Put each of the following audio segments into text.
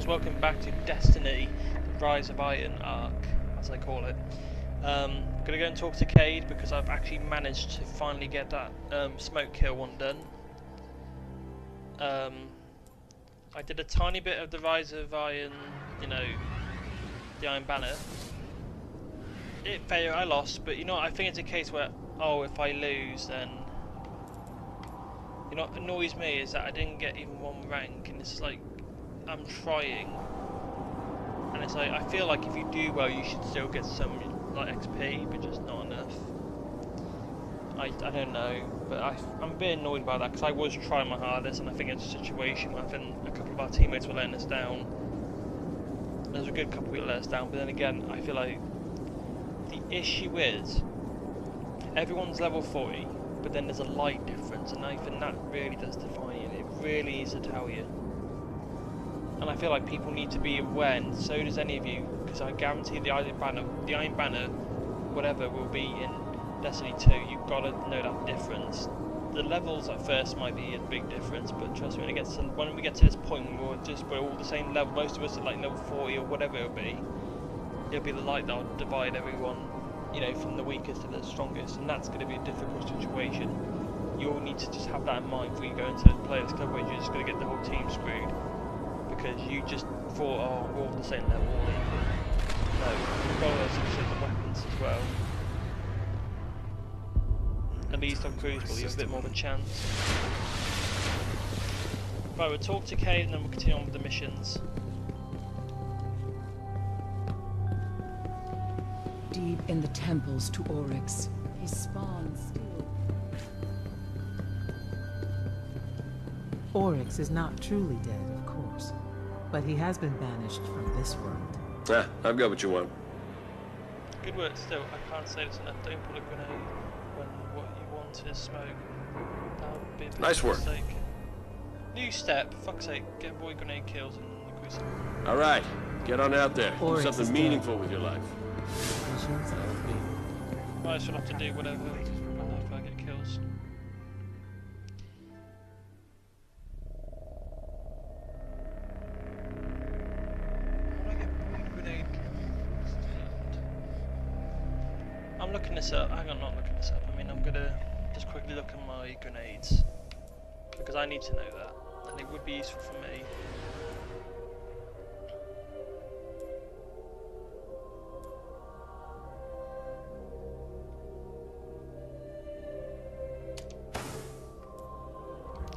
Maximals, welcome back to Destiny, the Rise of Iron arc, as I call it. I'm going to go and talk to Cade because I've actually managed to finally get that smoke kill one done. I did a tiny bit of the Rise of Iron, you know, the Iron Banner. It failed, I lost, but you know what, I think it's a case where, oh, if I lose then... You know what annoys me is that I didn't get even one rank, and it's like, I'm trying, and it's like, I feel like if you do well you should still get some like XP, but just not enough. I don't know, but I'm a bit annoyed by that, because I was trying my hardest, and I think it's a situation where I think a couple of our teammates were letting us down. There's a good couple who let us down, but then again, I feel like the issue is, everyone's level 40, but then there's a light difference, and I think that really does define it. It really needs to tell you. And I feel like people need to be aware, and so does any of you, because I guarantee the Iron Banner, whatever, will be in Destiny 2. You've got to know that difference. The levels at first might be a big difference, but trust me, when we get to this point, we're all the same level. Most of us are like level 40 or whatever it'll be the light that'll divide everyone, you know, from the weakest to the strongest, and that's going to be a difficult situation. You all need to just have that in mind before you go into players' coverage. You're just going to get the whole team screwed because you just thought, oh, we're all the same level, all equal. No, you've got all those sorts of weapons as well. At least on Crucible, you have a bit more of a chance. Right, we'll talk to Cade and then we'll continue on with the missions. Deep in the temples to Oryx, his spawn still. Oryx is not truly dead, of course, but he has been banished from this world. Ah, I've got what you want. Good work still, I can't say this enough. Don't pull a grenade when what you want is smoke. That would be a big Nice work. mistake. New step, fuck's sake, get boy grenade kills in the Crucible. Alright, get on out there. Do Oryx something is meaningful with your life. Might as well have to do whatever if I get kills. How do I get boy grenade kills? I'm looking this up. Hang on, not looking this up. I mean, I'm gonna just quickly look at my grenades because I need to know that, and it would be useful for me.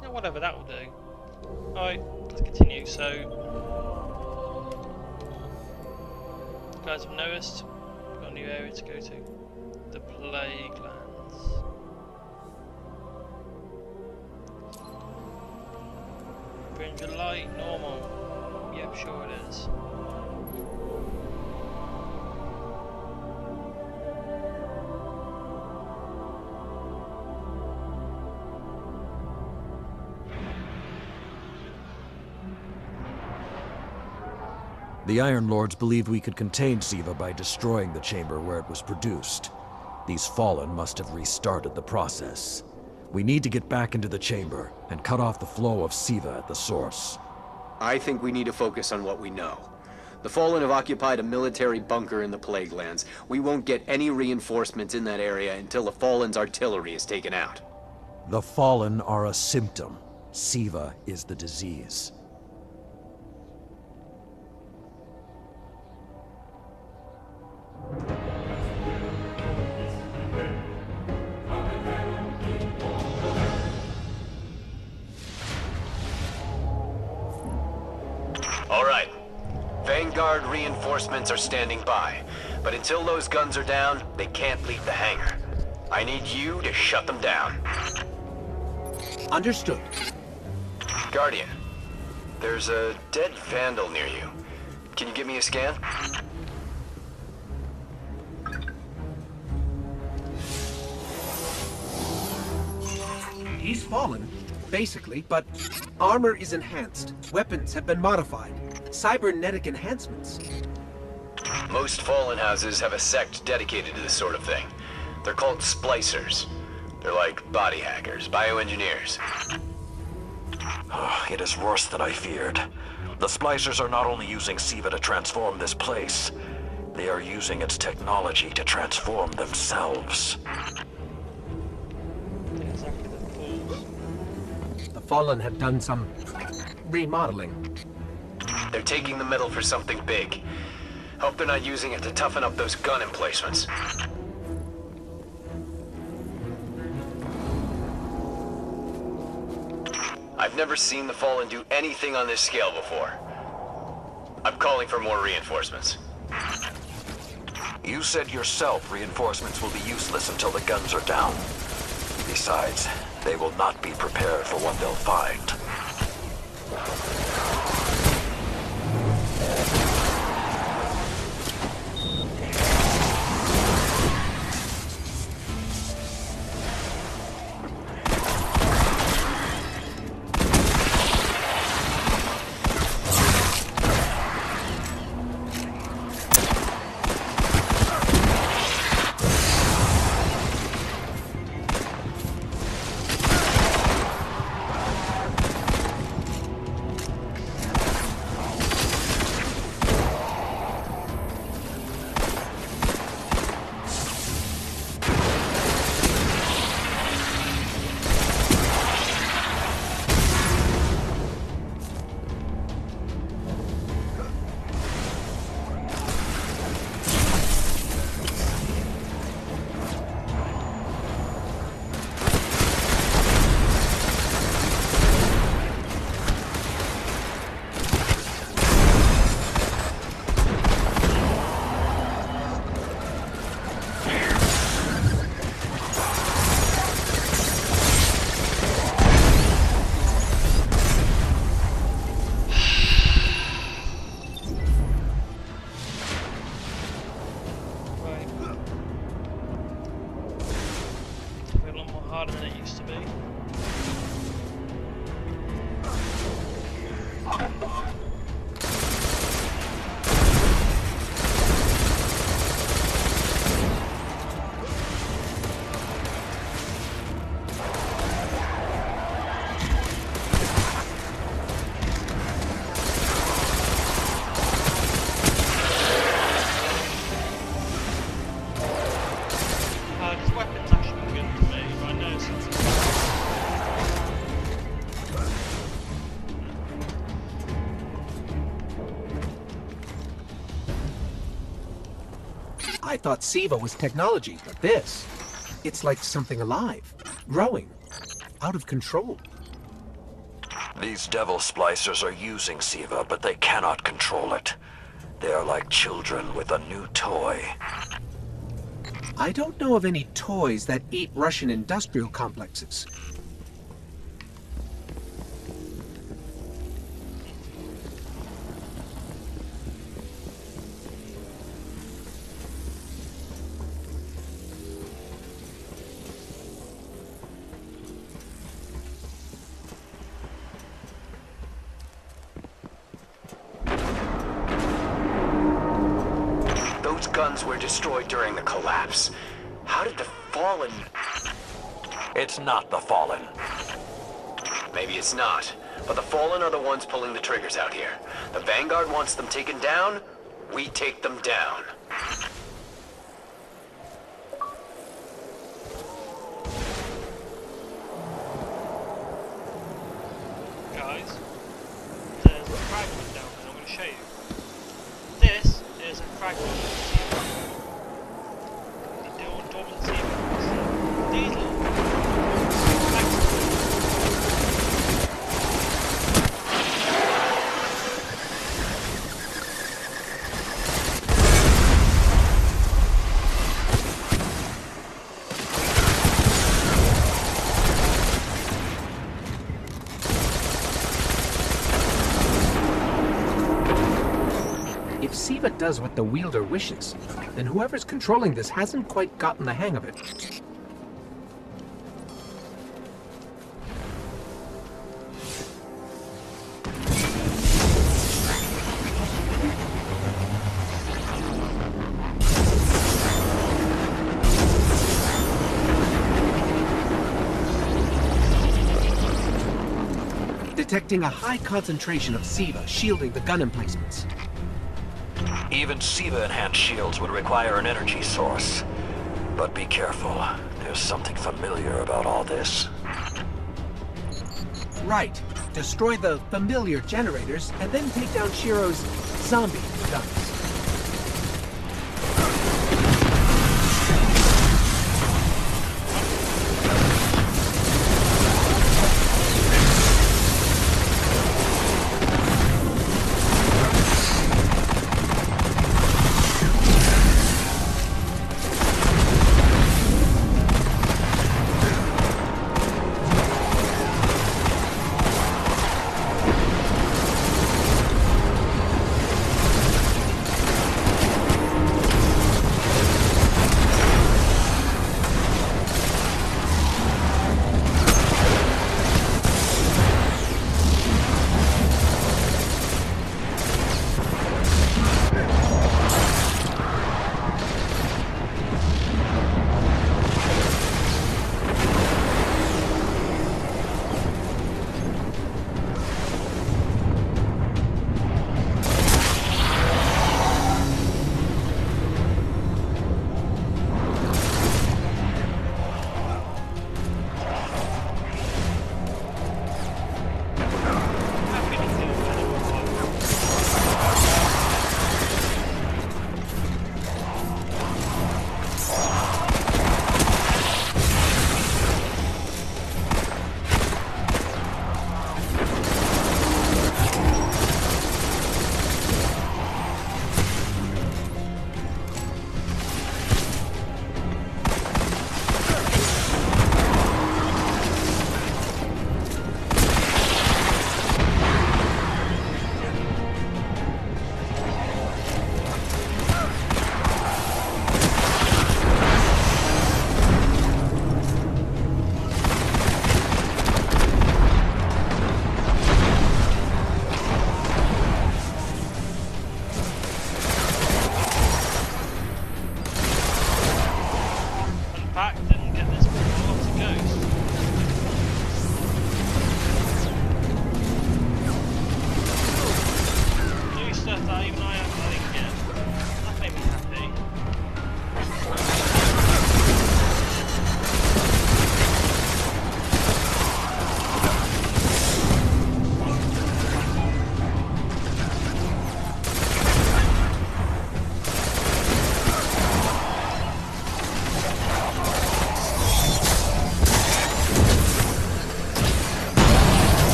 Yeah, whatever, that will do. Alright, let's continue. So, you guys have noticed we've got a new area to go to. The Plague Lands. Range of light, normal. Yep, sure it is. The Iron Lords believed we could contain Siva by destroying the chamber where it was produced. These Fallen must have restarted the process. We need to get back into the chamber and cut off the flow of Siva at the source. I think we need to focus on what we know. The Fallen have occupied a military bunker in the Plague Lands. We won't get any reinforcements in that area until the Fallen's artillery is taken out. The Fallen are a symptom. Siva is the disease. Alright. Vanguard reinforcements are standing by. But until those guns are down, they can't leave the hangar. I need you to shut them down. Understood. Guardian, there's a dead Vandal near you. Can you give me a scan? He's fallen, basically, but armor is enhanced. Weapons have been modified. Cybernetic enhancements. Most Fallen houses have a sect dedicated to this sort of thing. They're called splicers. They're like body hackers, bioengineers. It is worse than I feared. The splicers are not only using Siva to transform this place, they are using its technology to transform themselves. Exactly, the fools. The Fallen have done some remodeling. They're taking the metal for something big. Hope they're not using it to toughen up those gun emplacements. I've never seen the Fallen do anything on this scale before. I'm calling for more reinforcements. You said yourself reinforcements will be useless until the guns are down. Besides, they will not be prepared for what they'll find. Harder than it used to be. His weapon's actually been good to me, but I know something. I thought Siva was technology, but this, it's like something alive, growing, out of control. These devil splicers are using Siva, but they cannot control it. They are like children with a new toy. I don't know of any toys that eat Russian industrial complexes. Those guns were destroyed during the collapse. How did the Fallen... It's not the Fallen. Maybe it's not, but the Fallen are the ones pulling the triggers out here. The Vanguard wants them taken down, we take them down. Guys, there's a fragment down there, I'm going to show you. This is a fragment of Siva. The dormant Siva. These little If Siva does what the wielder wishes, then whoever's controlling this hasn't quite gotten the hang of it. The detecting a high concentration of Siva shielding the gun emplacements. Even Siva-enhanced shields would require an energy source. But be careful. There's something familiar about all this. Right. Destroy the familiar generators, and then take down Shiro's zombie guns.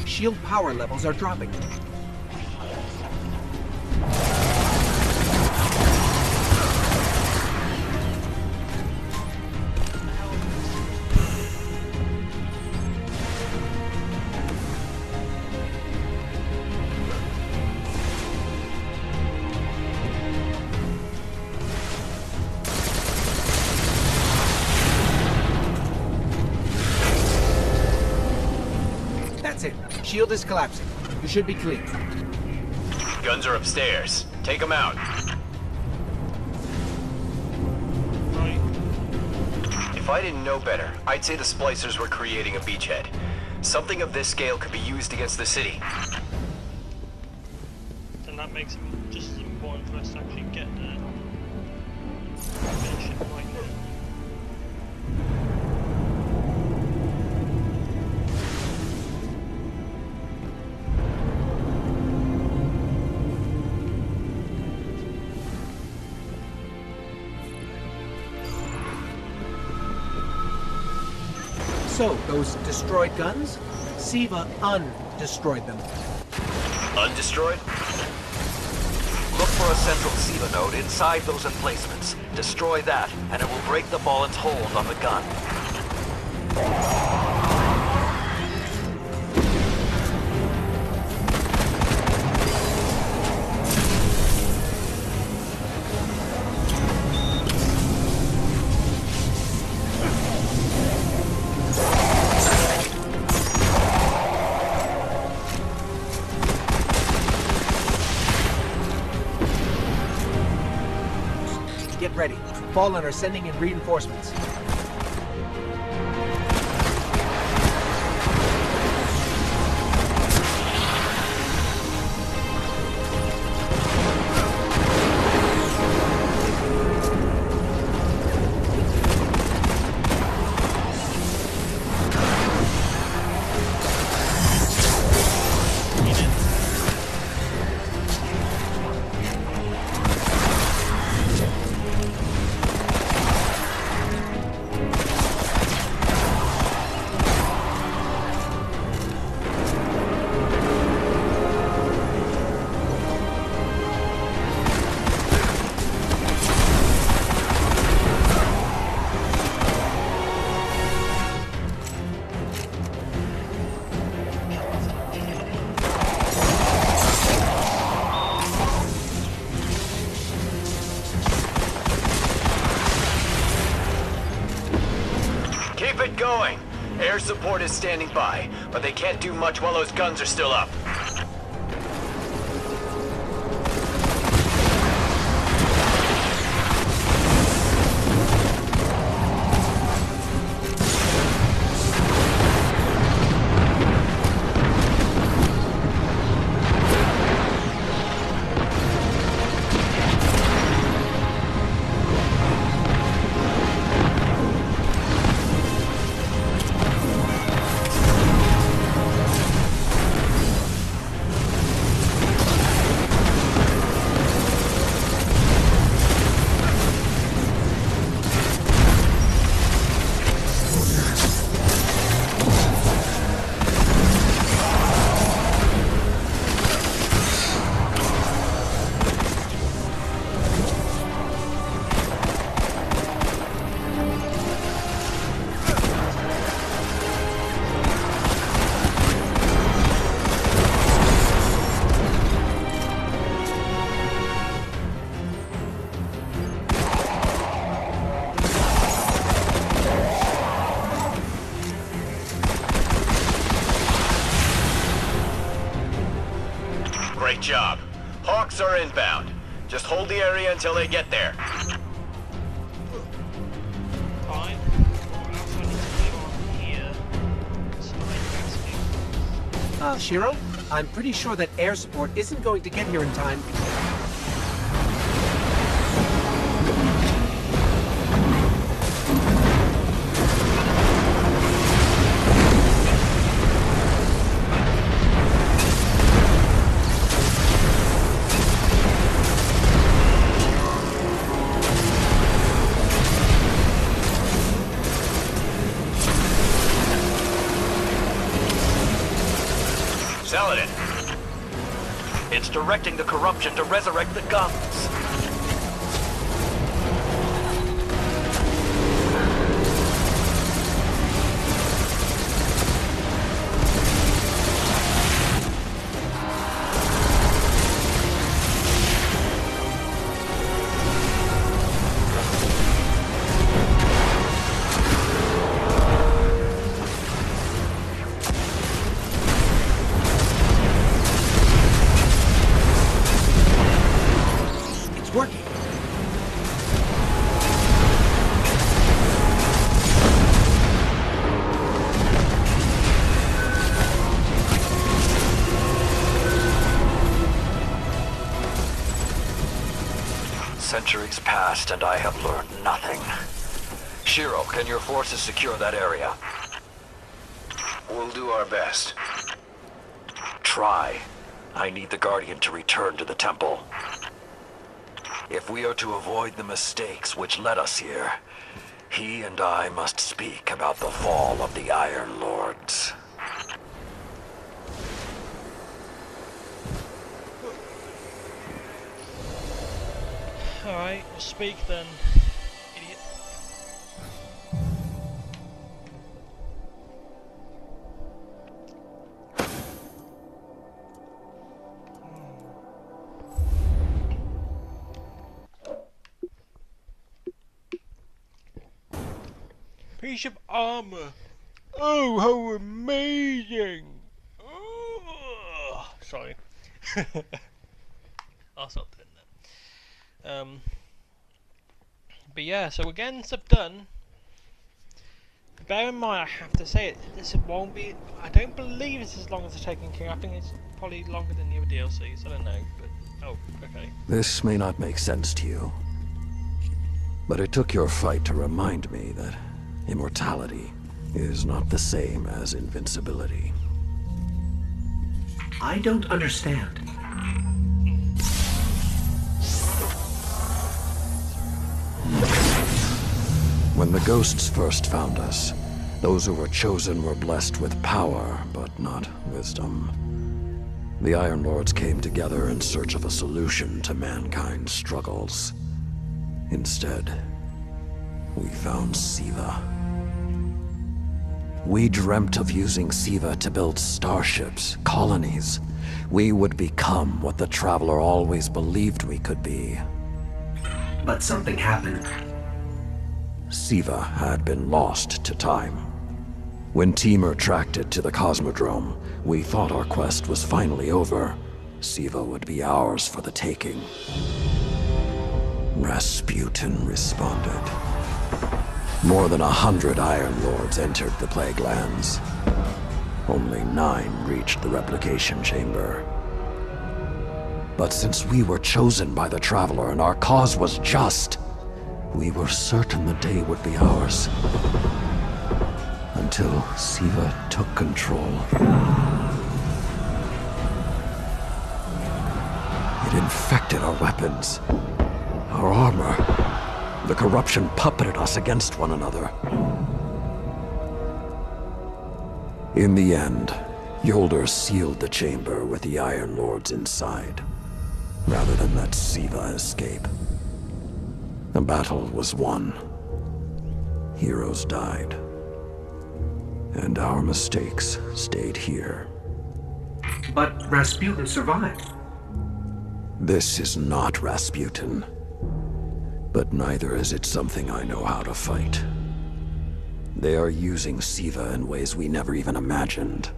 Shield power levels are dropping. That's it. Shield is collapsing. You should be clear. Guns are upstairs. Take them out. Right. If I didn't know better, I'd say the splicers were creating a beachhead. Something of this scale could be used against the city. Then that makes it just as important for us to actually get there. Finish it right now. So, those destroyed guns? Siva undestroyed them. Undestroyed? Look for a central Siva node inside those emplacements. Destroy that, and it will break the Fallen's hold on the gun. Get ready. Fallen are sending in reinforcements. Keep it going. Air support is standing by, but they can't do much while those guns are still up. Great job. Hawks are inbound. Just hold the area until they get there. Fine. What else I need to do on here? Shiro, I'm pretty sure that air support isn't going to get here in time. Saladin, It's directing the corruption to resurrect the guns. Working. Centuries passed and I have learned nothing. Shiro, can your forces secure that area? we'll do our best. Try. I need the Guardian to return to the temple. If we are to avoid the mistakes which led us here, he and I must speak about the fall of the Iron Lords. Alright, we'll speak then, idiot. Piece of armor. Oh, how amazing! Oh, sorry. I'll stop doing that. But yeah, so we're getting stuff done. Bear in mind, I have to say it. This won't be. I don't believe it's as long as the Taken King. I think it's probably longer than the other DLCs. I don't know, but oh, okay. This may not make sense to you, but it took your fight to remind me that immortality is not the same as invincibility. I don't understand. When the ghosts first found us, those who were chosen were blessed with power, but not wisdom. The Iron Lords came together in search of a solution to mankind's struggles. Instead, we found Siva. We dreamt of using Siva to build starships, colonies. We would become what the Traveler always believed we could be. But something happened. Siva had been lost to time. When Temur tracked it to the Cosmodrome, we thought our quest was finally over. Siva would be ours for the taking. Rasputin responded. More than 100 Iron Lords entered the Plague Lands. Only 9 reached the replication chamber. But since we were chosen by the Traveler and our cause was just, we were certain the day would be ours. Until Siva took control. It infected our weapons, our armor. The corruption puppeted us against one another. In the end, Yolder sealed the chamber with the Iron Lords inside, rather than let Siva escape. The battle was won. Heroes died. And our mistakes stayed here. But Rasputin survived. This is not Rasputin. But neither is it something I know how to fight. They are using Siva in ways we never even imagined.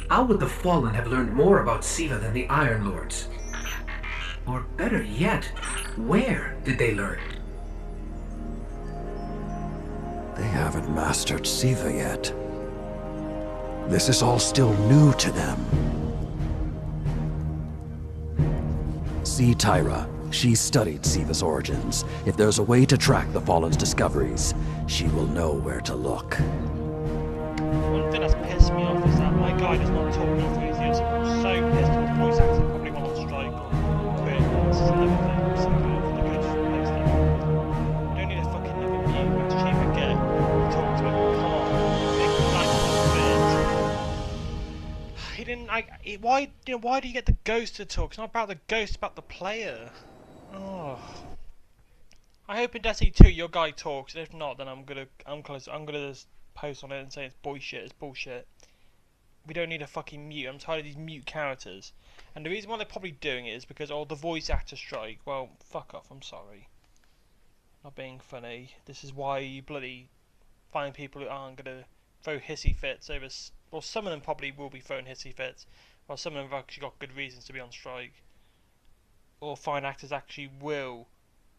How would the Fallen have learned more about Siva than the Iron Lords? Or better yet, where did they learn? They haven't mastered Siva yet. This is all still new to them. See Tyra. She studied Siva's origins. If there's a way to track the Fallen's discoveries, she will know where to look. One thing that's pissed me off is that my guy does not talk enough for his ears. I'm so pissed off. The voice actor probably went on strike or quit. This is another thing. I'm so glad for the good to replace them. You don't need a fucking never mute. It's cheaper get talk to him. Come on. Make him like a He didn't like. Why do you get the ghost to talk? It's not about the ghost, it's about the player. Oh. I hope in Destiny 2 your guy talks, and if not, then I'm gonna just post on it and say it's bullshit, it's bullshit. We don't need a fucking mute. I'm tired of these mute characters. And the reason why they're probably doing it is because the voice actor strike. Well, fuck off, I'm sorry. Not being funny. This is why you bloody find people who aren't gonna throw hissy fits over. Well, some of them probably will be throwing hissy fits, while some of them have actually got good reasons to be on strike. Or find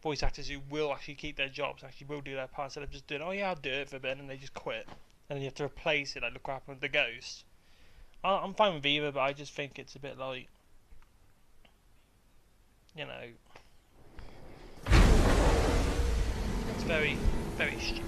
voice actors who will actually keep their jobs, actually will do their part, instead of just doing, oh yeah, I'll do it for a bit, and they just quit. And then you have to replace it, like look what happened with the Ghost. I'm fine with Viva, but I just think it's a bit like, you know, it's very, very stupid.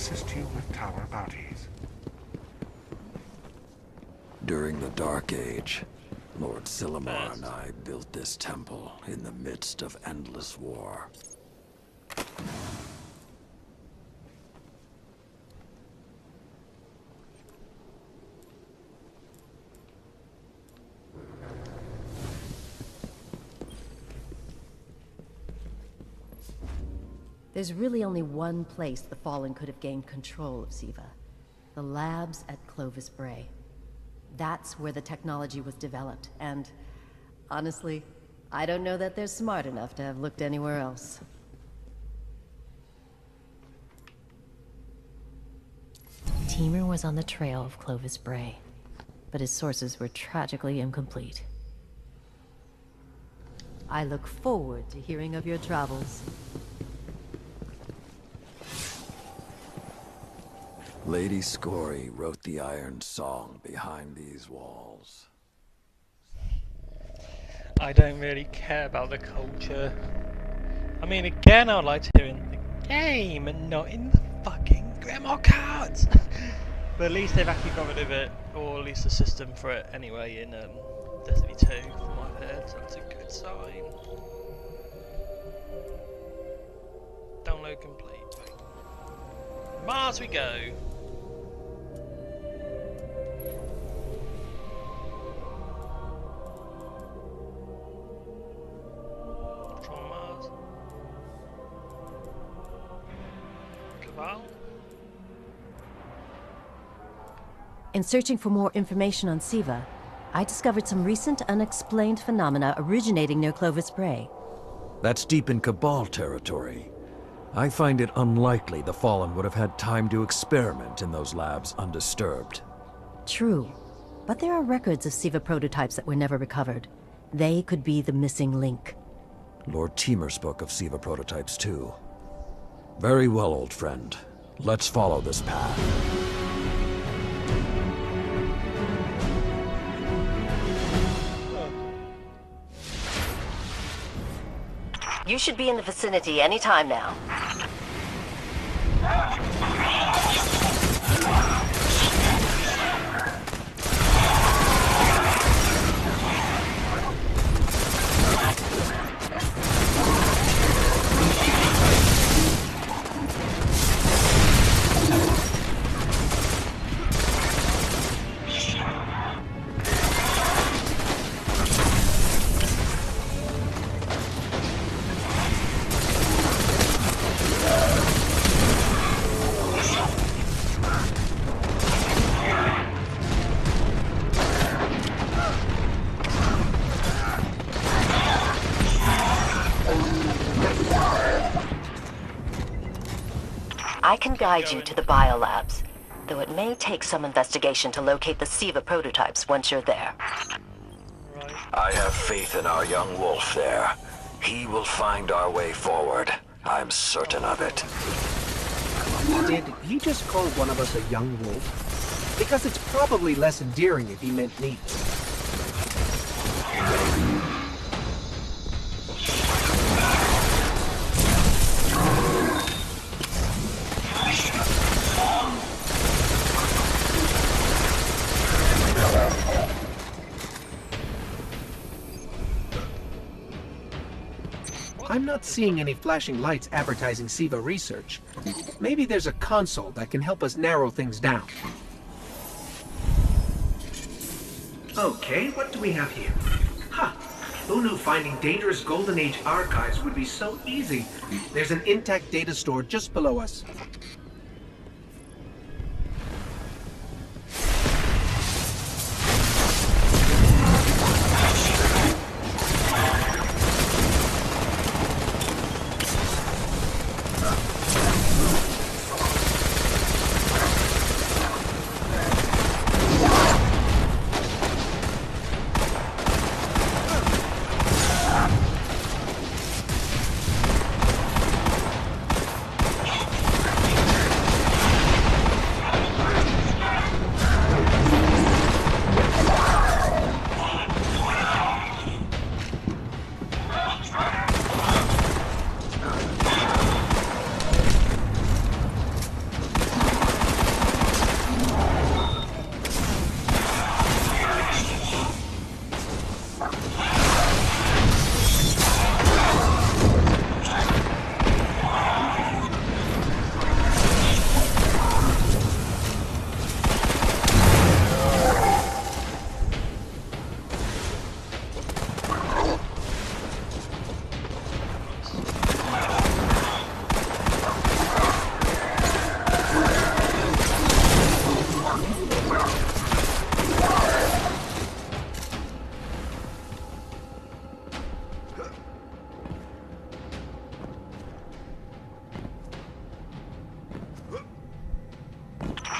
assist you with tower bounties. During the Dark Age, Lord Silumar and I built this temple in the midst of endless war. There's really only one place the Fallen could have gained control of Siva. The labs at Clovis Bray. That's where the technology was developed, and honestly, I don't know that they're smart enough to have looked anywhere else. Timur was on the trail of Clovis Bray, but his sources were tragically incomplete. I look forward to hearing of your travels. Lady Scory wrote the Iron Song behind these walls. I don't really care about the culture. I mean, again, I'd like to hear in the game and not in the fucking grandma cards. But at least they've actually got rid of it, or at least a system for it anyway in Destiny 2, from what I've heard, so that's a good sign. Download complete. Mars we go! From Mars. Cabal? In searching for more information on Siva, I discovered some recent unexplained phenomena originating near Clovis Bray. That's deep in Cabal territory. I find it unlikely the Fallen would have had time to experiment in those labs undisturbed. True, but there are records of Siva prototypes that were never recovered. They could be the missing link. Lord Timur spoke of Siva prototypes too. Very well, old friend. Let's follow this path. You should be in the vicinity any time now. I can guide you to the biolabs, though it may take some investigation to locate the Siva prototypes once you're there. I have faith in our young wolf there. He will find our way forward. I'm certain of it. Did he just call one of us a young wolf? Because it's probably less endearing if he meant me. I'm not seeing any flashing lights advertising Siva research. Maybe there's a console that can help us narrow things down. Okay, what do we have here? Huh. Who knew finding dangerous Golden Age archives would be so easy? There's an intact data store just below us.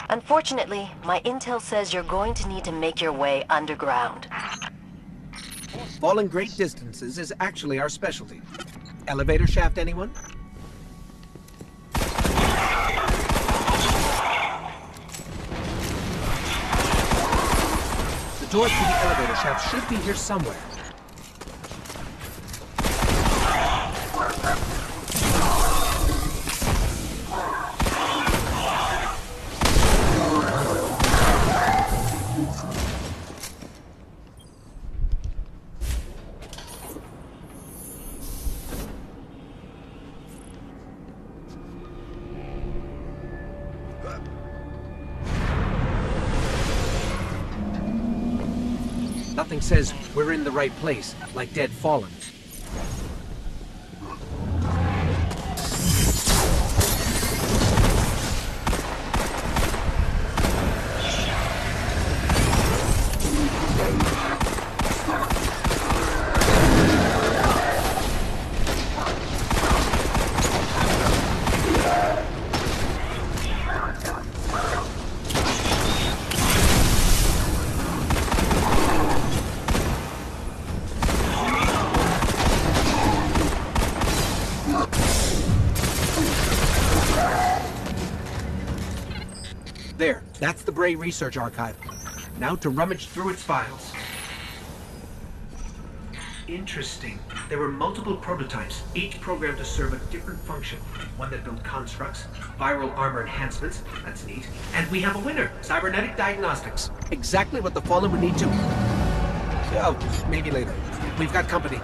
Unfortunately, my intel says you're going to need to make your way underground. Falling great distances is actually our specialty. Elevator shaft, anyone? The door to the elevator shaft should be here somewhere. Nothing says we're in the right place, like dead fallen. There, that's the Bray Research Archive. Now to rummage through its files. Interesting. There were multiple prototypes, each programmed to serve a different function. One that built constructs, viral armor enhancements, that's neat. And we have a winner, cybernetic diagnostics. Exactly what the Fallen would need to... Oh, maybe later. We've got company.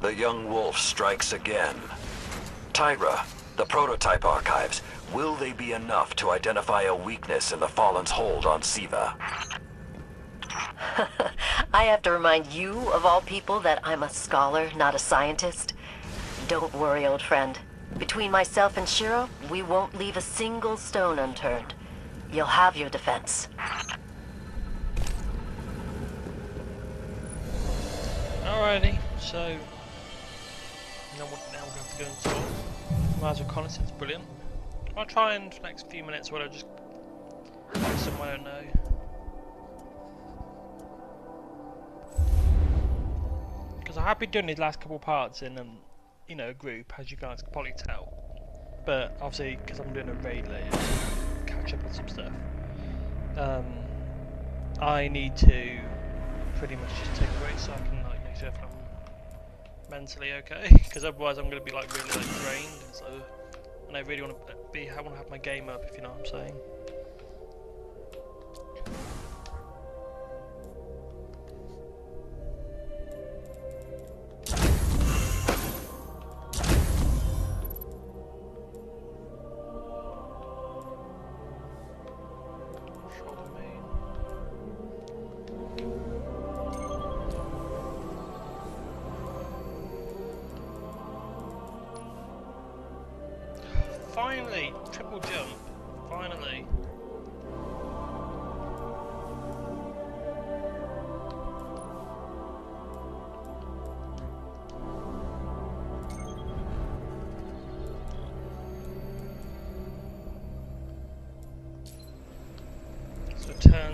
The young wolf strikes again. Tyra, the prototype archives, will they be enough to identify a weakness in the Fallen's hold on Siva? I have to remind you, of all people, that I'm a scholar, not a scientist. Don't worry, old friend. Between myself and Shiro, we won't leave a single stone unturned. You'll have your defense. Alrighty, so now we're going to go and talk. Mars reconnaissance, brilliant. I'll try and for the next few minutes where I just go somewhere I don't know. Because I have been doing these last couple parts in you know, a group, as you guys can probably tell. But obviously, because I'm doing a raid later, catch up on some stuff. I need to pretty much just take a break so I can like make sure if I'm mentally okay. Because otherwise, I'm going to be like really like drained. So, and I really want to have my game up, if you know what I'm saying. Finally, triple jump. Finally.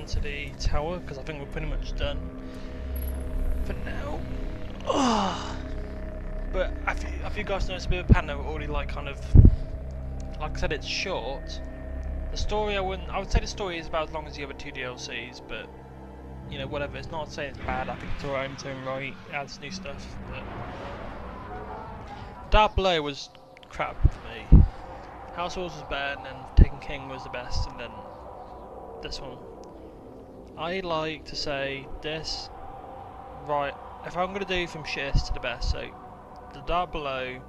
to the tower because I think we're pretty much done for now. Oh. But have you guys noticed a bit of a pattern? We're already like kind of, like I said, it's short. The story I would say the story is about as long as the other 2 DLCs, but you know, whatever. It's not saying it's bad. I think it's alright in its own right. It adds new stuff. But Dark Below was crap for me. House Walls was better, and then Taken King was the best, and then this one. I like to say this, right, if I'm going to do from shittest to the best, so the Dark Below,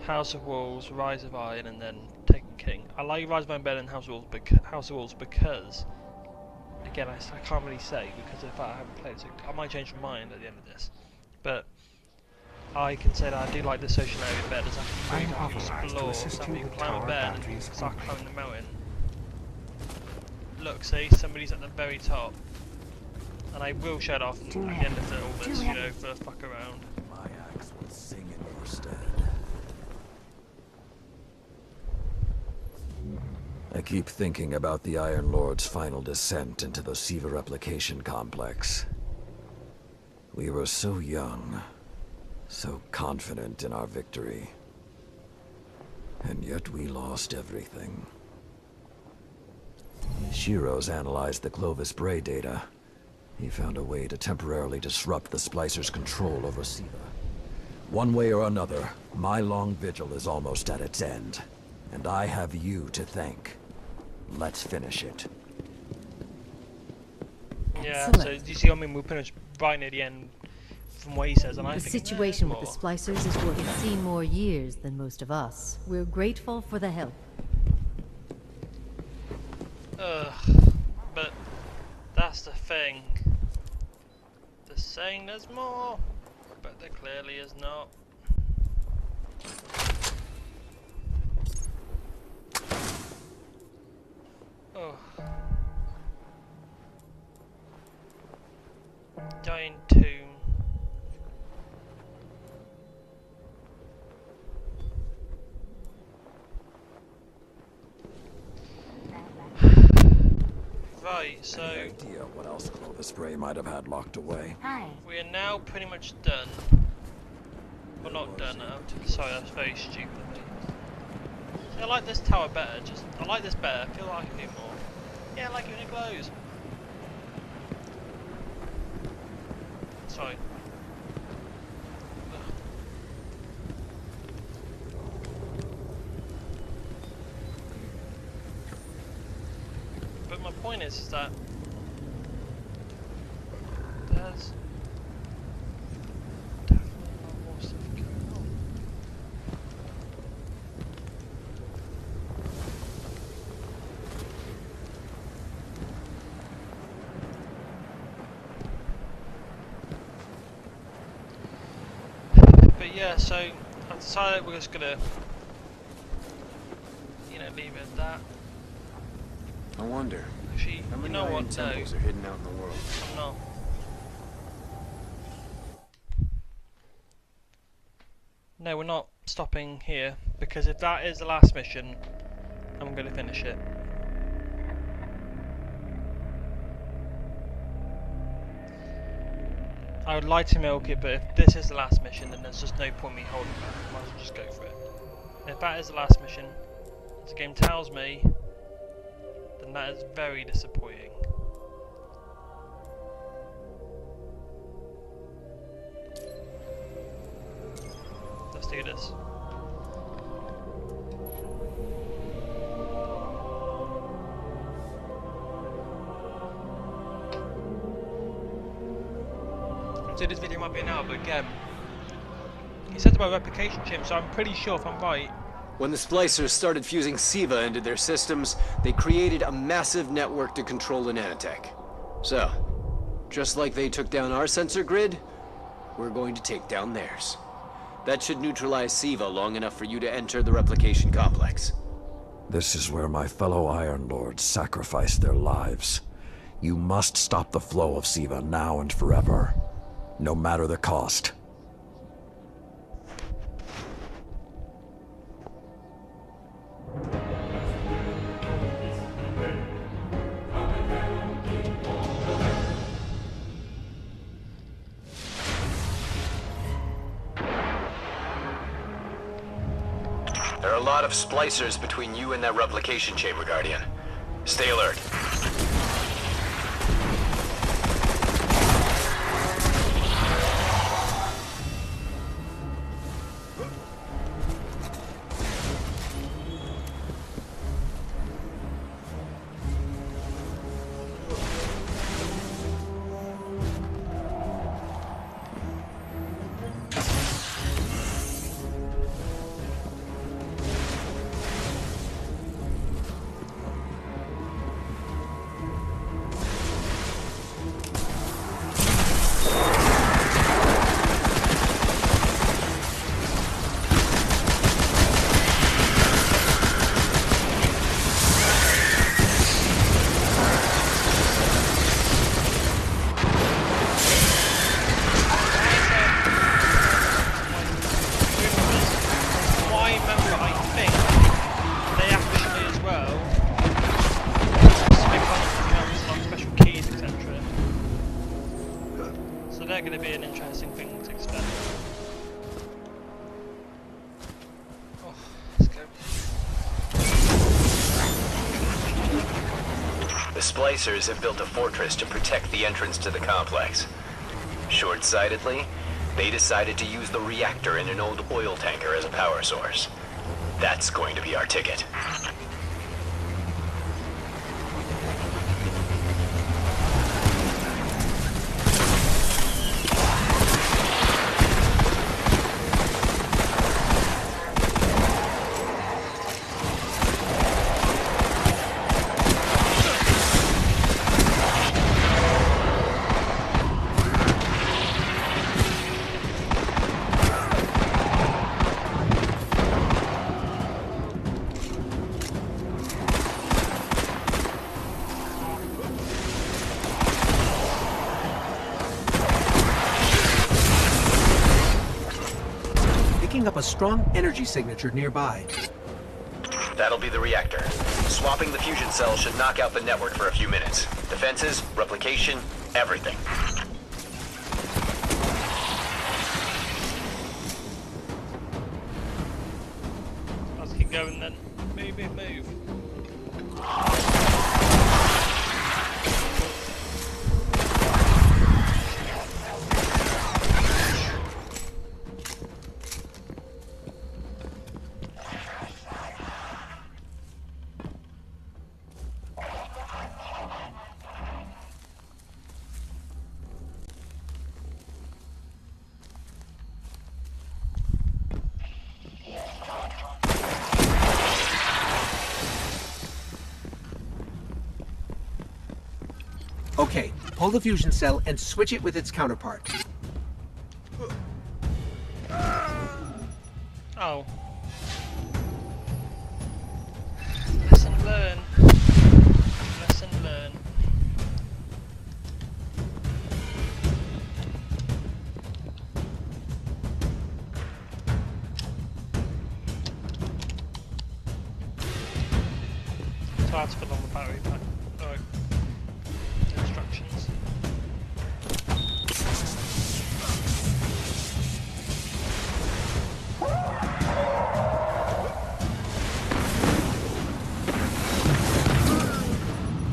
House of Wolves, Rise of Iron, and then Taken King. I like Rise of Iron better than House of Wolves because, again, I can't really say, because if I haven't played it, so I might change my mind at the end of this, but I can say that I do like the social area better. There's actually really I'm good authorized to explore, assist so you you can with climb tower a bed and batteries start complete. climbing the mountain. Look, see, somebody's at the very top. And I will shut off at the end of all this, you know, for fuck around. My axe will sing in your stead. I keep thinking about the Iron Lord's final descent into the Siva replication complex. We were so young, so confident in our victory. And yet we lost everything. Shiro's analyzed the Clovis Bray data. He found a way to temporarily disrupt the Splicer's control over Siva. One way or another, my long vigil is almost at its end. And I have you to thank. Let's finish it. Yeah, so Excellent. do you see what I mean? We're pretty much right near the end from what he says, and I The think situation with the more. splicers is what has seen more years than most of us. We're grateful for the help. Ugh, but that's the thing. They're saying there's more, but there clearly is not. Oh. Giant tomb. Right, so Any idea what else Clovis Bray might have had locked away? we are now pretty much done. Well, not done now. Sorry, that's very stupid of me. See, I like this tower better. I like this better. I feel like I can do more. Yeah, I like it when it glows. Sorry. Ugh. But my point is that there's definitely a lot more stuff going on. But yeah, so I've decided we're just gonna, you know, leave it at that. I wonder, Actually, how you many know iron what? No, temples are hidden out in the world? I'm not. No, we're not stopping here, because if that is the last mission, I'm going to finish it. I would like to milk it, but if this is the last mission, then there's just no point me holding back. I might as well just go for it. And if that is the last mission, as the game tells me, then that is very disappointing. Let's do this. So this video might be an hour, but again, he said about replication chip, so I'm pretty sure if I'm right. When the Splicers started fusing Siva into their systems, they created a massive network to control the nanotech. So, just like they took down our sensor grid, we're going to take down theirs. That should neutralize Siva long enough for you to enter the replication complex. This is where my fellow Iron Lords sacrificed their lives. You must stop the flow of Siva now and forever, no matter the cost. There are a lot of splicers between you and that replication chamber, Guardian. Stay alert. Going to be an interesting thing to expect. Oh, let's go. The splicers have built a fortress to protect the entrance to the complex. Short-sightedly, they decided to use the reactor in an old oil tanker as a power source. That's going to be our ticket. Up a strong energy signature nearby. That'll be the reactor. Swapping the fusion cell should knock out the network for a few minutes. Defenses, replication, everything. Let's keep going then. Move. Okay, pull the fusion cell and switch it with its counterpart. Oh. Lesson learned. Lesson learned. It's hard to put on the battery pack. Alright. Instructions.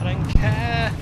I don't care.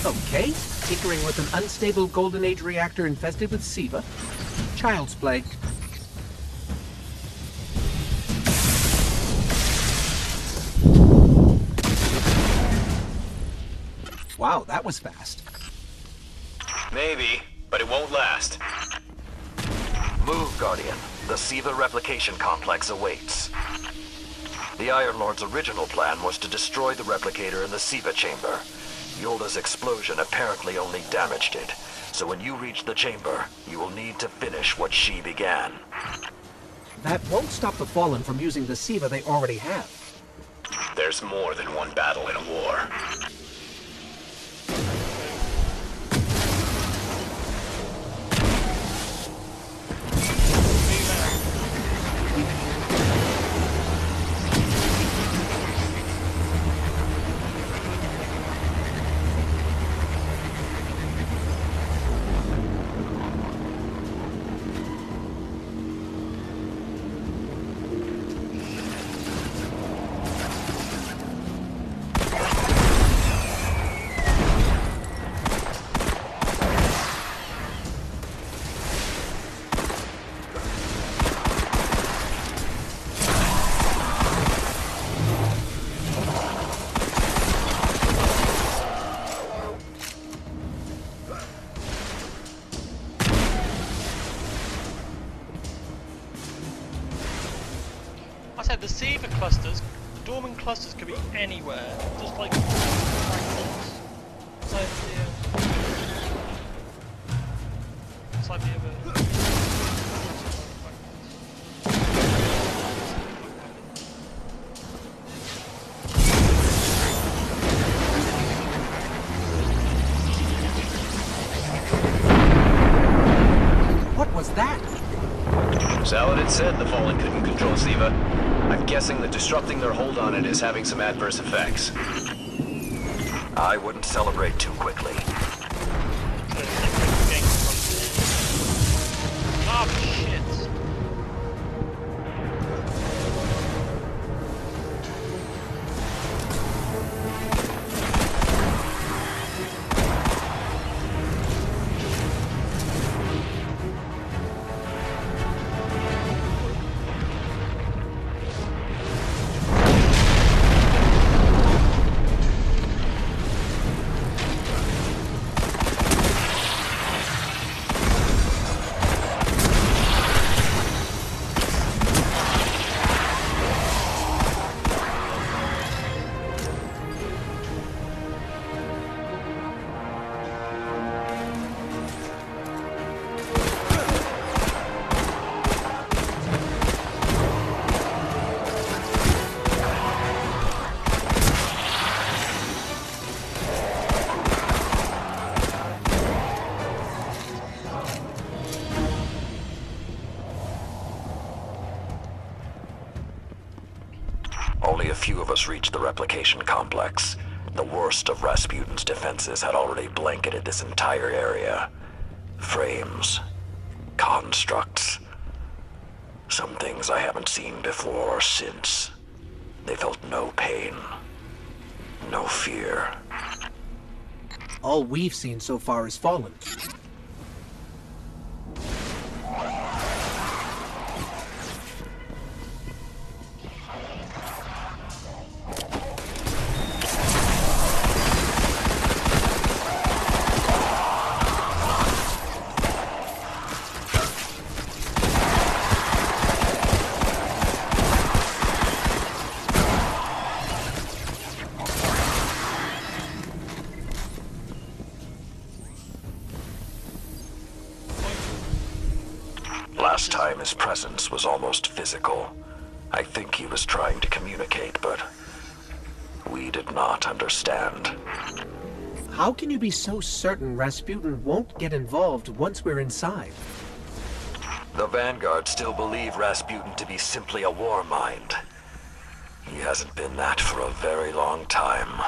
Okay, tinkering with an unstable Golden Age reactor infested with Siva. Child's play. Wow, that was fast. Maybe, but it won't last. Move, Guardian. The Siva replication complex awaits. The Iron Lord's original plan was to destroy the replicator in the Siva chamber. Yolda's explosion apparently only damaged it. So when you reach the chamber, you will need to finish what she began. That won't stop the Fallen from using the Siva they already have. There's more than one battle in a war. I said the Siva clusters, dormant clusters could be anywhere, just like fragments. It's like the other. What was that? Saladin said the Fallen couldn't control Siva. I'm guessing that disrupting their hold on it is having some adverse effects. I wouldn't celebrate too quickly. Oh shit! Only a few of us reached the replication complex. The worst of Rasputin's defenses had already blanketed this entire area. Frames. Constructs. Some things I haven't seen before or since. They felt no pain. No fear. All we've seen so far is Fallen. Last time his presence was almost physical. I think he was trying to communicate, but we did not understand. How can you be so certain Rasputin won't get involved once we're inside? The Vanguard still believe Rasputin to be simply a war mind. He hasn't been that for a very long time.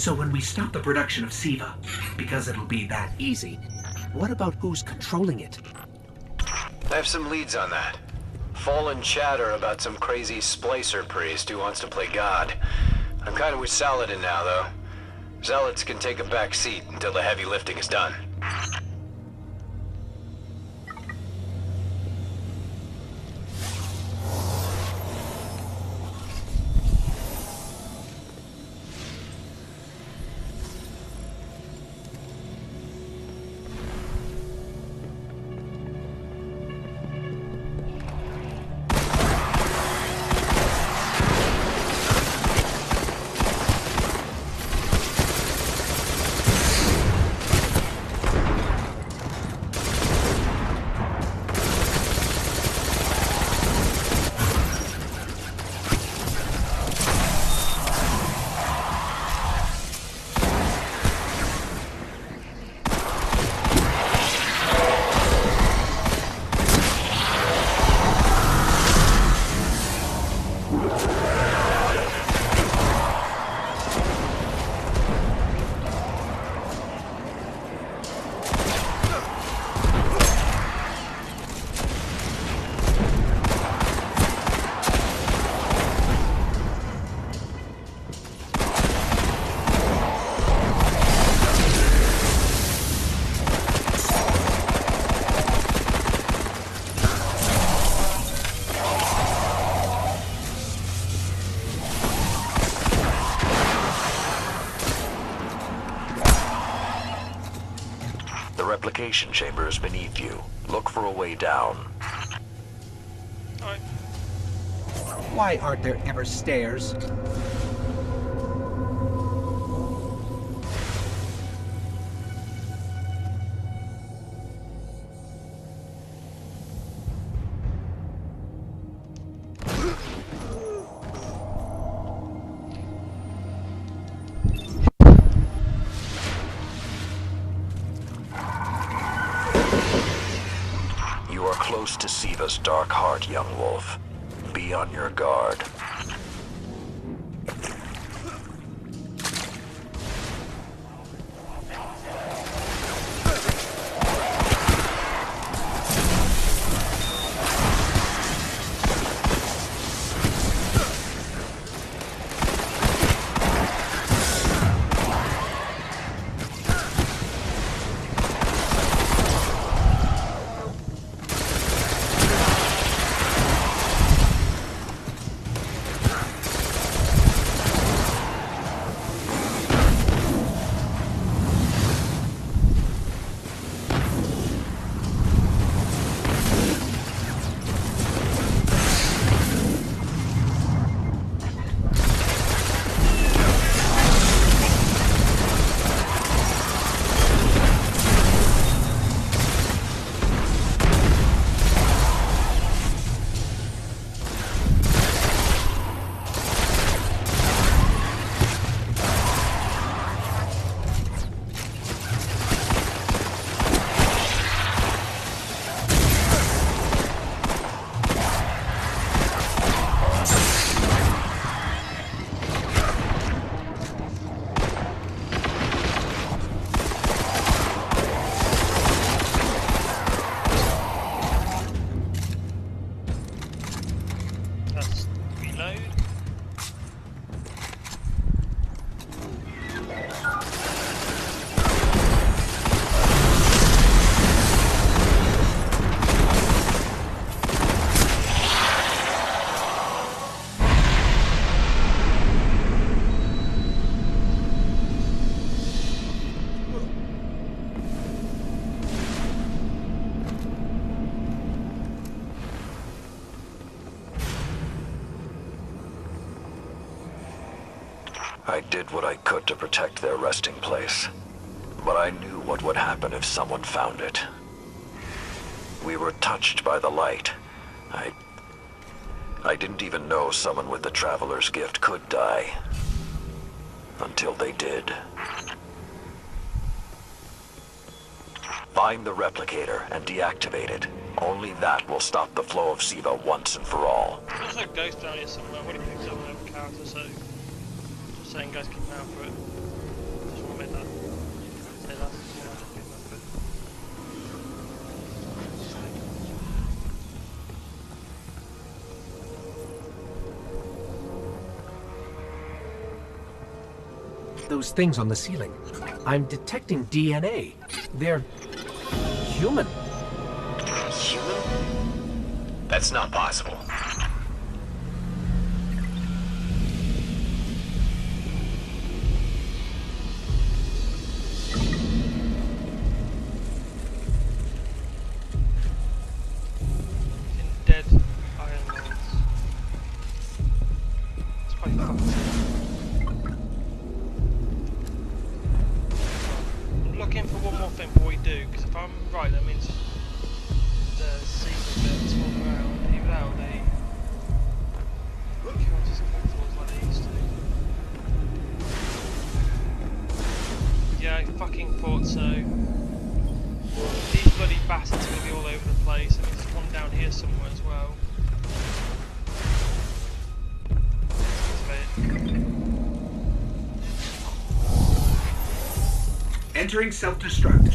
So when we stop the production of Siva, because it'll be that easy, what about who's controlling it? I have some leads on that. Fallen chatter about some crazy splicer priest who wants to play God. I'm kind of with Saladin now, though. Zealots can take a back seat until the heavy lifting is done. Replication chambers beneath you. Look for a way down. Alright. Why aren't there ever stairs? Close to Siva's dark heart, young wolf. Be on your guard. I did what I could to protect their resting place, but I knew what would happen if someone found it. We were touched by the light. I didn't even know someone with the Traveler's Gift could die. Until they did. Find the replicator and deactivate it. Only that will stop the flow of Siva once and for all. There's a ghost down here somewhere. What do you think? Someone have a character, so just saying, guys, keep an eye out for it. Those things on the ceiling. I'm detecting DNA. They're human. Human? That's not possible. Dead Iron Lords. It's quite fucked. I'm looking for one more thing before we do, because if I'm right, that means the Siva bits all around. Even though they can't just collectibles like they used to. Yeah, I fucking thought so. These bloody bastards are going to be all over the place. I mean, there's one down here somewhere as well. Entering self-destruct.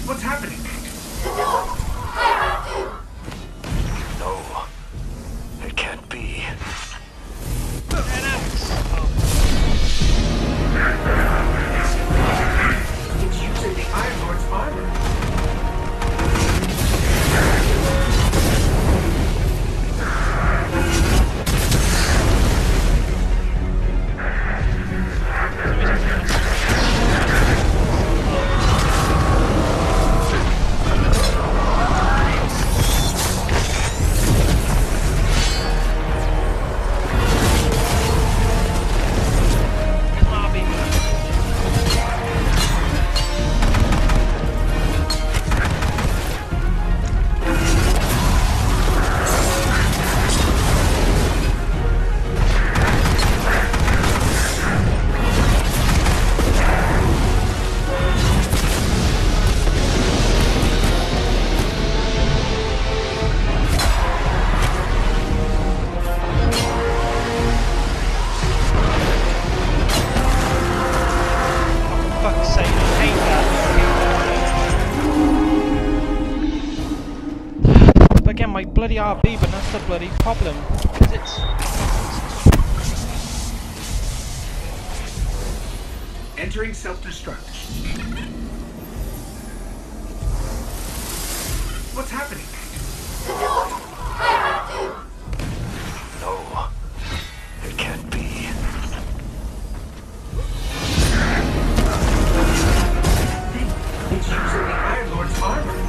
What's happening? No. It can't be. It's using the Iron Lord's armor. My bloody RB, but that's the bloody problem, because it's... Entering self-destruct. What's happening? No. It can't be. It's using the Iron Lord's armor.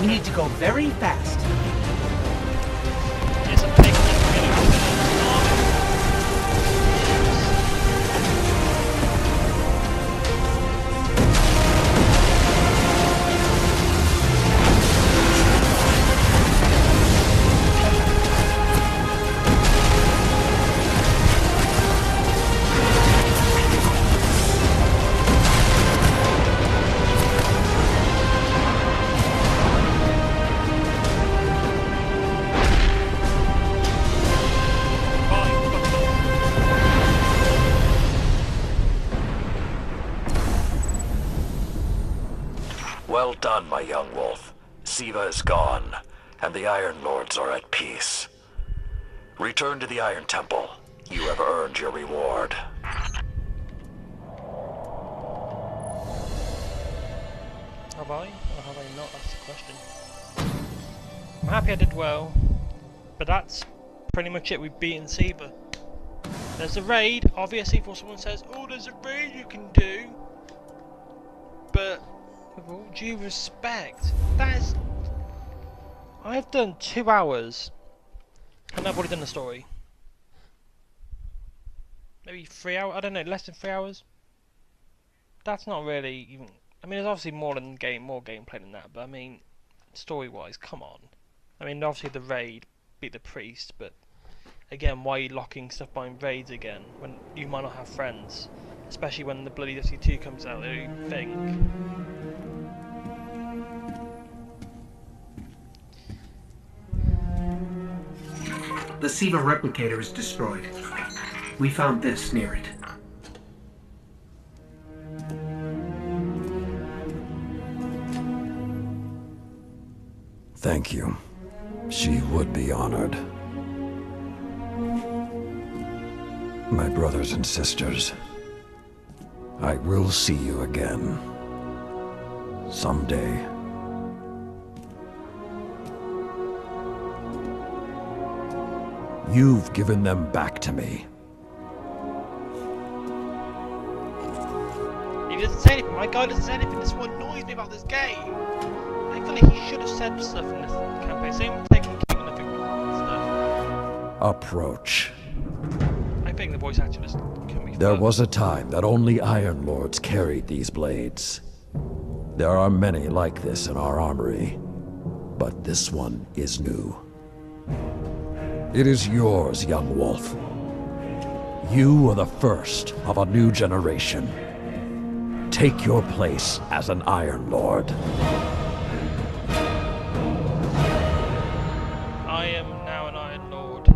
We need to go very fast. It's a big thing to get over. Well done, my young wolf. Siva is gone, and the Iron Lords are at peace. Return to the Iron Temple. You have earned your reward. Have I? Or have I not? That's the question. I'm happy I did well, but that's pretty much it. We've beaten Siva. There's a raid, obviously, if someone says, oh, there's a raid you can do. But, with all due respect, that is... I've done 2 hours, and I've already done the story. Maybe 3 hours, I don't know, less than 3 hours? That's not really even... I mean, there's obviously more gameplay than that, but I mean, story-wise, come on. I mean, obviously the raid beat the priest, but again, why are you locking stuff behind raids again when you might not have friends? Especially when the bloody FC2 comes out, I think. The Siva replicator is destroyed. We found this near it. Thank you. She would be honored. My brothers and sisters, I will see you again. Someday. You've given them back to me. He doesn't say anything. My guy doesn't say anything. This is what annoys me about this game. I feel like he should have said stuff in this campaign. Same with taking King and stuff. Approach. I think the voice actor just couldn't be There fun. was a time that only Iron Lords carried these blades. There are many like this in our armory, but this one is new. It is yours, young wolf. You are the first of a new generation. Take your place as an Iron Lord. I am now an Iron Lord.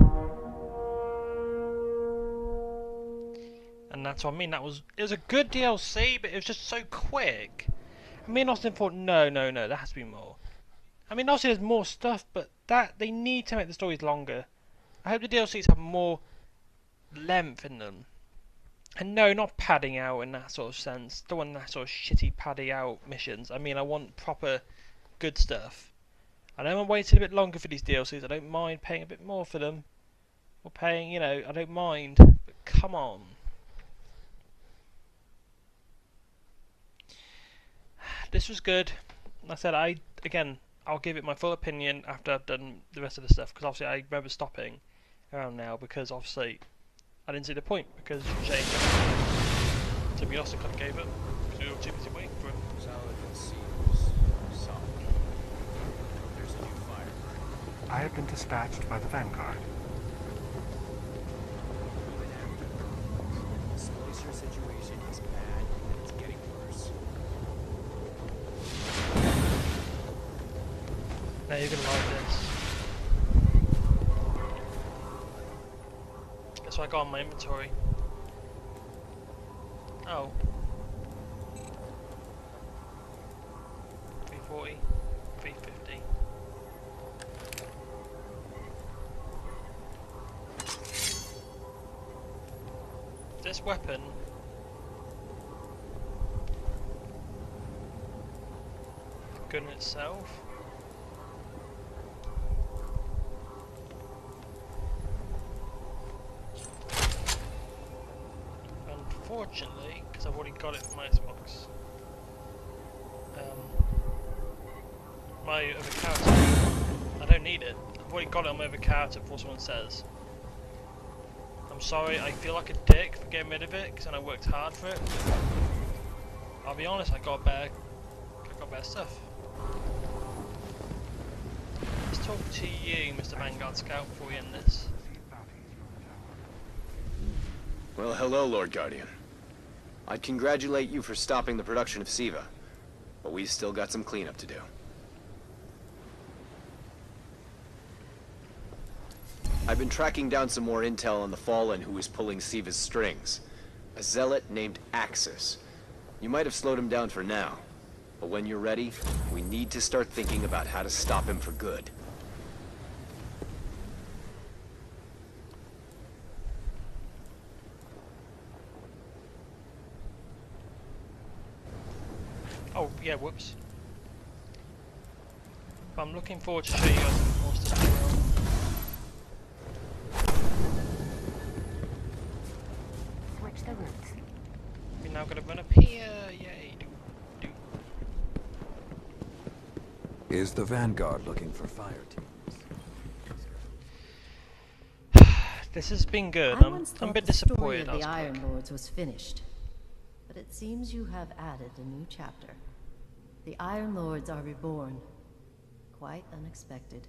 And that's what I mean. It was a good DLC, but it was just so quick. I mean, Austin thought, no, there has to be more. I mean, obviously there's more stuff, but they need to make the stories longer. I hope the DLCs have more length in them. And no, not padding out in that sort of sense. Don't want that sort of shitty padding out missions. I mean, I want proper good stuff. I don't mind waiting a bit longer for these DLCs. I don't mind paying a bit more for them. Or paying, I don't mind. But come on. This was good. Like I said, I'll give it my full opinion after I've done the rest of the stuff. Because obviously I remember stopping around now. Because obviously I didn't see the point. Because Shane, to be honest, I kind of gave up. Because we were too busy waiting for him. There's a new fire. I have been dispatched by the Vanguard. This glacier situation is bad, and it's getting worse. Now you're gonna like this. That's what I got on my inventory. Oh. 340, 350. This weapon gun itself. Unfortunately, because I've already got it for my Xbox, my other character. I don't need it. I've already got it on my other character before someone says. I'm sorry, I feel like a dick for getting rid of it, because I worked hard for it. I'll be honest, I got better stuff. Let's talk to you, Mr. Vanguard Scout, before we end this. Well, hello, Lord Guardian. I'd congratulate you for stopping the production of Siva, but we've still got some cleanup to do. I've been tracking down some more intel on the Fallen who is pulling Siva's strings. A zealot named Axis. You might have slowed him down for now, but when you're ready, we need to start thinking about how to stop him for good. Oh, yeah, whoops. But I'm looking forward to showing you guys some more stuff as well. Switch the routes. We're now gonna run up here, yay! Is the Vanguard looking for fire teams? This has been good. I I'm once a thought bit the story disappointed. of the Iron Lords was finished, but it seems you have added a new chapter. The Iron Lords are reborn. Quite unexpected.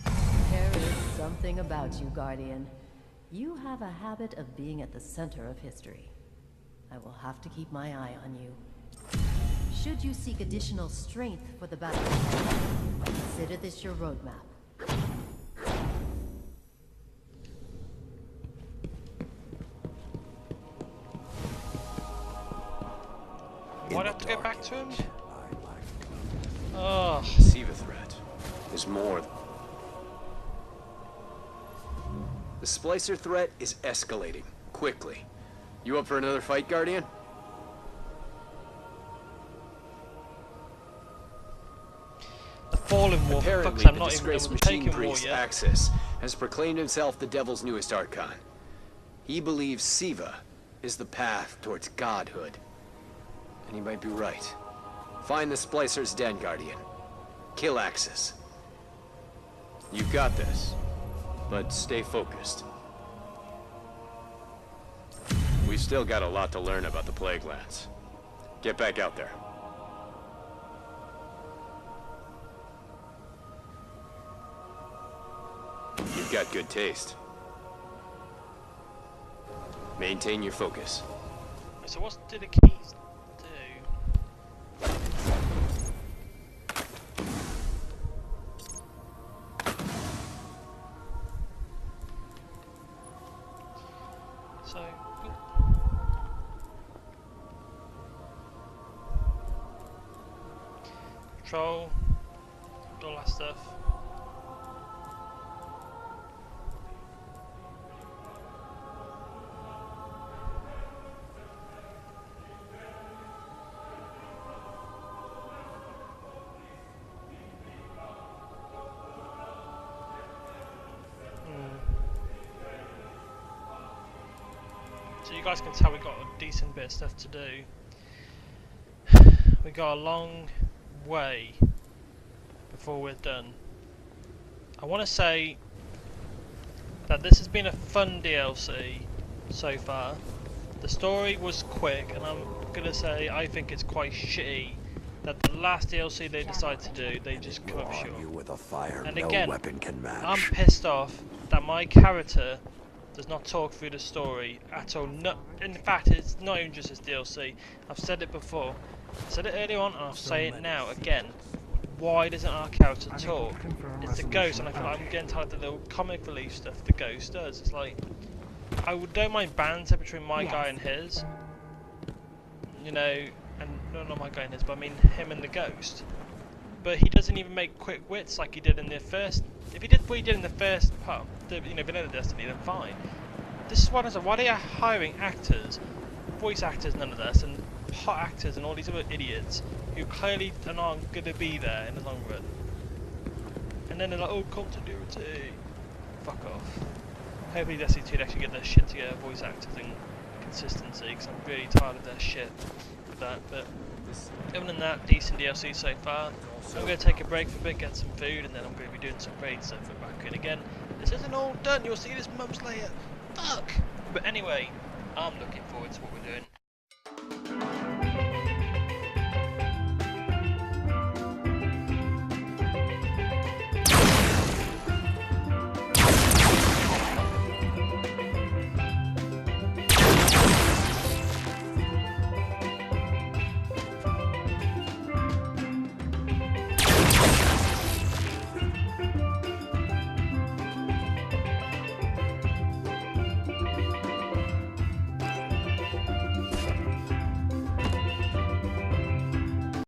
There is something about you, Guardian. You have a habit of being at the center of history. I will have to keep my eye on you. Should you seek additional strength for the battle, consider this your roadmap. Why'd I have to go back to him? Oh. The Siva threat is more. The Splicer threat is escalating quickly. You up for another fight, Guardian? The Fallen War, Apparently, I'm the not even done disgraced with the machine Taken War priest yet. Axis has proclaimed himself the Devil's newest Archon. He believes Siva is the path towards godhood. And he might be right. Find the Splicer's den, Guardian. Kill Axis. You've got this, but stay focused. We've still got a lot to learn about the Plague Lands. Get back out there. You've got good taste. Maintain your focus. So what did the keys do? So control, all that stuff. So you guys can tell we got a decent bit of stuff to do. We got a long way before we're done. I want to say that this has been a fun DLC so far. The story was quick, and I'm gonna say I think it's quite shitty that the last DLC they decided to do, they just come up short. With a fire And no again, weapon can match. I'm pissed off that my character does not talk through the story at all. No, in fact, it's not even just this DLC. I've said it before. I said it earlier on, and I'll say it now again. Why doesn't our character talk? It's the ghost, and I feel like I'm getting tired of the little comic relief stuff the ghost does. It's like, don't mind banter between my guy and his, you know, and no, not my guy and his, but I mean him and the ghost. But he doesn't even make quick wits like he did in the first. If he did what he did in the first part, Vanilla Destiny, then fine. This is what I said. Why are they hiring actors, voice actors, none of this, and hot actors and all these other idiots who clearly are not going to be there in the long run? And then they're like, oh, continuity. Fuck off. Hopefully Destiny 2 actually get their shit together, voice actors and consistency, because I'm really tired of their shit with that. But Other than that, decent DLC so far. I'm going to take a break for a bit, get some food, and then I'm going to be doing some raid stuff for back in again. This isn't all done, you'll see this months later. Fuck! But anyway, I'm looking forward to what we're doing.